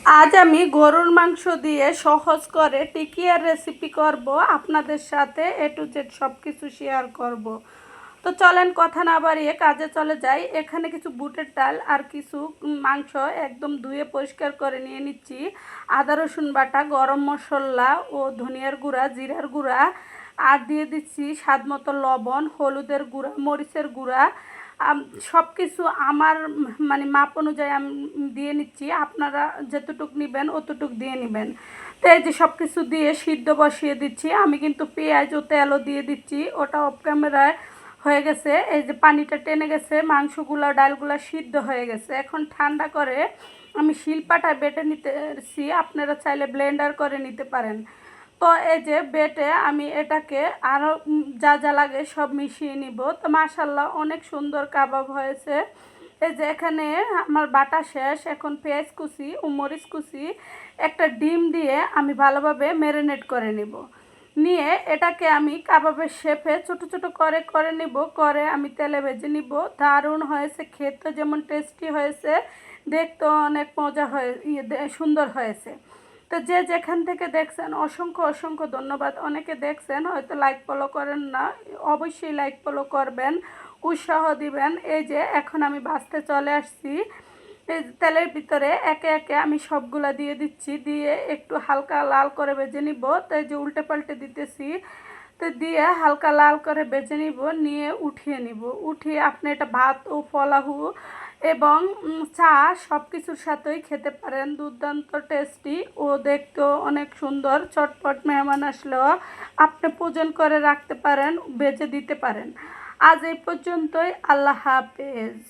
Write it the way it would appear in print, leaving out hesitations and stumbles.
আজ আমি গরুর মাংস দিয়ে সহজ করে টিকিয়ার রেসিপি করব আপনাদের সাথে এ টু জেড সব কিছু শেয়ার করব। তো চলেন কথা না বাড়িয়ে কাজে চলে যাই। এখানে কিছু বুটের ডাল আর কিছু মাংস একদম ধুয়ে পরিষ্কার করে নিয়ে নিচ্ছি। আদা রসুন বাটা, গরম মশলা ও ধনিয়ার গুঁড়া, জিরার গুঁড়া, আর দিয়ে দিচ্ছি স্বাদ মতো লবণ, হলুদের গুঁড়া, মরিচের গুঁড়া। সব কিছু আমার মানে মাপ অনুযায়ী আমি দিয়ে নিচ্ছি। আপনারা যতটুকু নেবেন অতটুকু দিয়ে নেবেন। তো এই যে সব কিছু দিয়ে সিদ্ধ বসিয়ে দিচ্ছি। আমি কিন্তু পেঁয়াজ ও তেলও দিয়ে দিচ্ছি, ওটা অফ ক্যামেরায় হয়ে গেছে। এই যে পানিটা টেনে গেছে, মাংসগুলো ডালগুলো সিদ্ধ হয়ে গেছে। এখন ঠান্ডা করে আমি শিলপাটায় বেটে নিতেছি, আপনারা চাইলে ব্লেন্ডার করে নিতে পারেন। তো এই যে বেটে আমি এটাকে আরও যা যা লাগে সব মিশিয়ে নিব। তো মাশাল্লাহ অনেক সুন্দর কাবাব হয়েছে। এই যে এখানে আমার বাটা শেষ। এখন পেঁয়াজ কুচি ও মরিচ কুচি, একটা ডিম দিয়ে আমি ভালোভাবে ম্যারিনেট করে নিব। নিয়ে এটাকে আমি কাবাবের শেপে ছোট ছোট করে করে নিব, করে আমি তেলে ভেজে নিব। দারুণ হয়েছে, খেতে যেমন টেস্টি হয়েছে, দেখতেও অনেক মজা হয়ে সুন্দর হয়েছে। তো যে যেখান থেকে দেখছেন অসংখ্য অসংখ্য ধন্যবাদ। অনেকে দেখছেন হয়তো লাইক ফলো করেন না, অবশ্যই লাইক ফলো করবেন, উৎসাহ দিবেন। এই যে এখন আমি ভাজতে চলে আসছি। এই তেলের ভিতরে একে একে আমি সবগুলা দিয়ে দিচ্ছি, দিয়ে একটু হালকা লাল করে ভেজে নিব। তো এই যে উল্টে পাল্টে দিতেছি। তো দিয়ে হালকা লাল করে ভেজে নিব, নিয়ে উঠিয়ে নিব। উঠিয়ে আপনি এটা ভাত ও পোলাও এবং চা সব কিছুর সাথেই খেতে পারেন। দুর্দান্ত টেস্টি ও দেখতেও অনেক সুন্দর। চটপট মেহমান আসলেও আপনি পূজন করে রাখতে পারেন, বেজে দিতে পারেন। আজ এই পর্যন্তই। আল্লাহ হাফেজ।